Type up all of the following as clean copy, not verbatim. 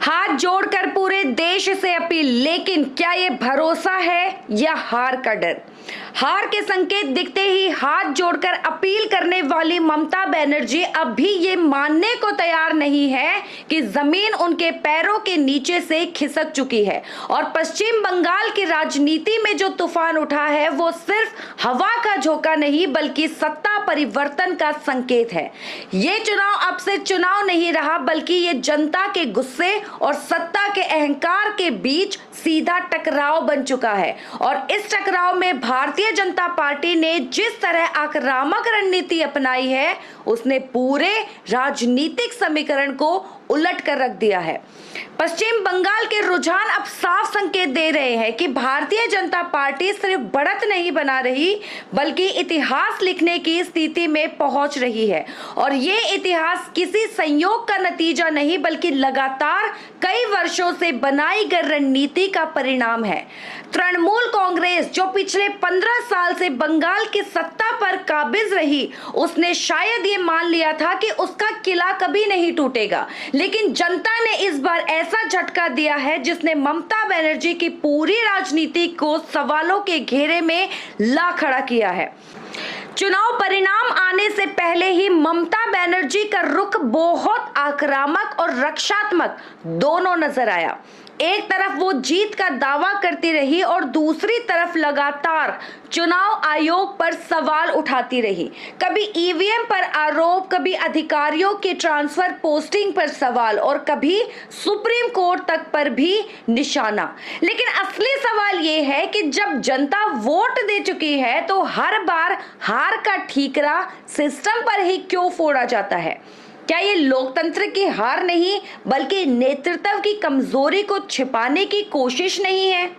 हाथ जोड़कर पूरे देश से अपील, लेकिन क्या ये भरोसा है या हार का डर? हार के संकेत दिखते ही हाथ जोड़कर अपील करने वाली ममता बनर्जी अब भी ये मानने को तैयार नहीं है कि जमीन उनके पैरों के नीचे से खिसक चुकी है और पश्चिम बंगाल की राजनीति में जो तूफान उठा है वो सिर्फ हवा का झोंका नहीं बल्कि सत्ता परिवर्तन का संकेत है। ये चुनाव अब से चुनाव नहीं रहा बल्कि ये जनता के गुस्से और सत्ता के अहंकार के बीच सीधा टकराव बन चुका है और इस टकराव में भारतीय जनता पार्टी ने जिस तरह आक्रामक रणनीति अपनाई है उसने पूरे राजनीतिक समीकरण को उलट कर रख दिया है। पश्चिम बंगाल के रुझान अब साफ संकेत दे रहे हैं कि भारतीय जनता पार्टी सिर्फ बढ़त नहीं बना रही बल्कि इतिहास लिखने की स्थिति में पहुंच रही है और ये इतिहास किसी संयोग का नतीजा नहीं बल्कि लगातार कई वर्षों से बनाई गई रणनीति का परिणाम है। तृणमूल कांग्रेस जो पिछले 15 साल से बंगाल की सत्ता पर काबिज रही, उसने शायद ये मान लिया था कि उसका किला कभी नहीं टूटेगा, लेकिन जनता ने इस बार ऐसा झटका दिया है जिसने ममता बनर्जी की पूरी राजनीति को सवालों के घेरे में ला खड़ा किया है। चुनाव परिणाम आने से पहले ही ममता बनर्जी का रुख बहुत आक्रामक और रक्षात्मक दोनों नजर आया। एक तरफ वो जीत का दावा करती रही और दूसरी तरफ लगातार चुनाव आयोग पर सवाल उठाती रही। कभी ईवीएम पर आरोप, कभी अधिकारियों के ट्रांसफर पोस्टिंग पर सवाल और कभी सुप्रीम कोर्ट तक पर भी निशाना। लेकिन असली सवाल ये है कि जब जनता वोट दे चुकी है तो हर बार हार का ठीकरा सिस्टम पर ही क्यों फोड़ा जाता है? क्या ये लोकतंत्र की हार नहीं बल्कि नेतृत्व की कमजोरी को छिपाने की कोशिश नहीं है?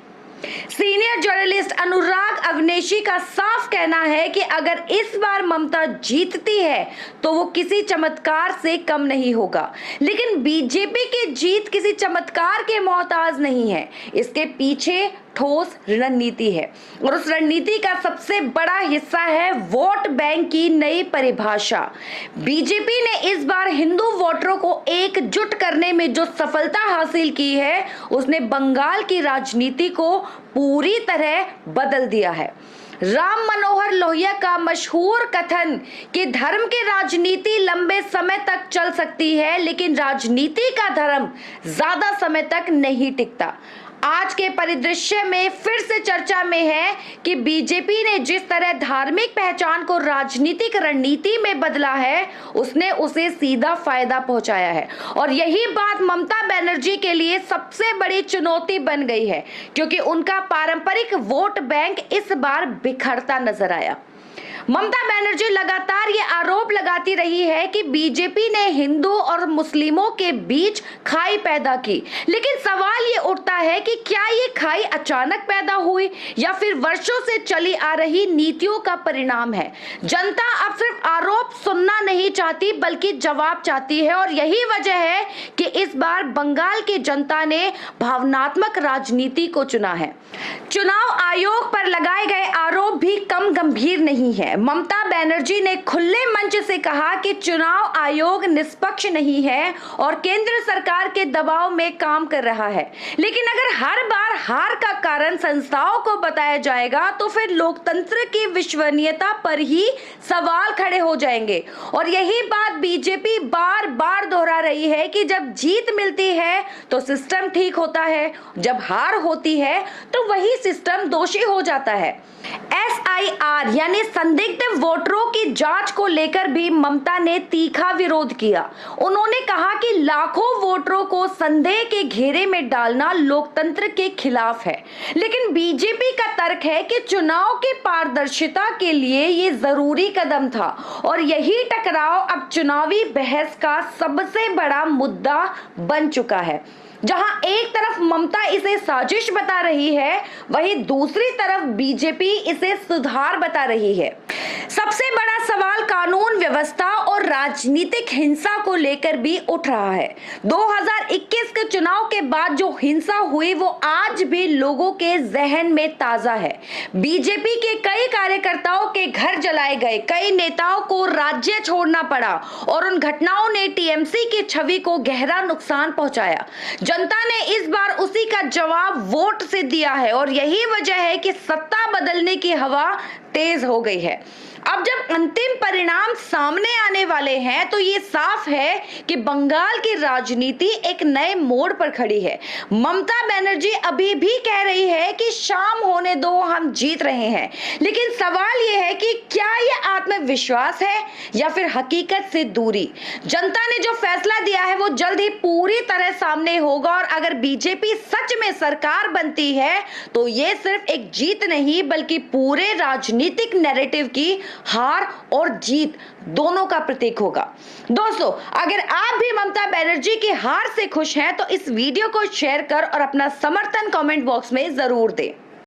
सीनियर जर्नलिस्ट अनुराग अवनेशी का साफ कहना है कि अगर इस बार ममता जीतती है तो वो किसी चमत्कार से कम नहीं होगा, लेकिन बीजेपी की जीत किसी चमत्कार के मोहताज नहीं है। इसके पीछे ठोस रणनीति है और उस रणनीति का सबसे बड़ा हिस्सा है वोट बैंक की नई परिभाषा। बीजेपी ने इस बार हिंदू वोटरों को एकजुट करने में जो सफलता हासिल की है उसने बंगाल की राजनीति को पूरी तरह बदल दिया है। राम मनोहर लोहिया का मशहूर कथन कि धर्म की राजनीति लंबे समय तक चल सकती है लेकिन राजनीति का धर्म ज्यादा समय तक नहीं टिकता, आज के परिदृश्य में फिर से चर्चा में है कि बीजेपी ने जिस तरह धार्मिक पहचान को राजनीतिक रणनीति में बदला है उसने उसे सीधा फायदा पहुंचाया है और यही बात ममता बनर्जी के लिए सबसे बड़ी चुनौती बन गई है क्योंकि उनका पारंपरिक वोट बैंक इस बार बिखरता नजर आया। ममता बनर्जी लगातार ये आरोप लगाती रही है कि बीजेपी ने हिंदू और मुस्लिमों के बीच खाई पैदा की, लेकिन सवाल ये उठता है कि क्या ये खाई अचानक पैदा हुई या फिर वर्षों से चली आ रही नीतियों का परिणाम है? जनता अब सिर्फ आरोप सुनना नहीं चाहती बल्कि जवाब चाहती है और यही वजह है कि इस बार बंगाल की जनता ने भावनात्मक राजनीति को चुना है। चुनाव आयोग पर लगाए गए आरोप भी कम गंभीर नहीं है। ममता बनर्जी ने खुले मंच से कहा कि चुनाव आयोग निष्पक्ष नहीं है और केंद्र सरकार के दबाव में काम कर रहा है, लेकिन अगर हर बार हार का कारण संस्थाओं को बताया जाएगा तो फिर लोकतंत्र की विश्वसनीयता पर ही सवाल खड़े हो जाएंगे और यही बात बीजेपी बार बार दोहरा रही है कि जब जीत मिलती है तो सिस्टम ठीक होता है, जब हार होती है तो वही सिस्टम दोषी हो जाता है। SIR यानी संदिग्ध वोटरों की जांच को लेकर भी ममता ने तीखा विरोध किया। उन्होंने कहा कि लाखों वोटरों को संदेह के घेरे में डालना लोकतंत्र के खिलाफ है, लेकिन बीजेपी का तर्क है कि चुनाव की पारदर्शिता के लिए ये जरूरी कदम था और यही टकराव अब चुनावी बहस का सबसे बड़ा मुद्दा बन चुका है। जहां एक तरफ ममता इसे साजिश बता रही है वहीं दूसरी तरफ बीजेपी इसे सुधार बता रही है। सबसे बड़ा सवाल कानून व्यवस्था और राजनीतिक हिंसा को लेकर भी उठ रहा है। 2021 के चुनाव के बाद जो हिंसा हुई वो आज भी लोगों के जहन में ताजा है। बीजेपी के कई कार्यकर्ताओं के घर जलाए गए, कई नेताओं को राज्य छोड़ना पड़ा और उन घटनाओं ने टीएमसी की छवि को गहरा नुकसान पहुंचाया। जनता ने इस बार उसी का जवाब वोट से दिया है और यही वजह है कि सत्ता बदलने की हवा तेज हो गई है। अब जब अंतिम परिणाम सामने आने वाले हैं तो ये साफ है कि बंगाल की राजनीति एक नए मोड़ पर खड़ी है। ममता बनर्जी अभी भी कह रही है कि शाम होने दो, हम जीत रहे हैं, लेकिन सवाल ये है कि क्या ये आत्मविश्वास है या फिर हकीकत से दूरी। जनता ने जो फैसला दिया है वो जल्द ही पूरी तरह सामने होगा और अगर बीजेपी सच में सरकार बनती है तो ये सिर्फ एक जीत नहीं बल्कि पूरे राजनीतिक नैरेटिव की हार और जीत दोनों का प्रतीक होगा। दोस्तों, अगर आप भी ममता बनर्जी की हार से खुश हैं तो इस वीडियो को शेयर कर और अपना समर्थन कमेंट बॉक्स में जरूर दें।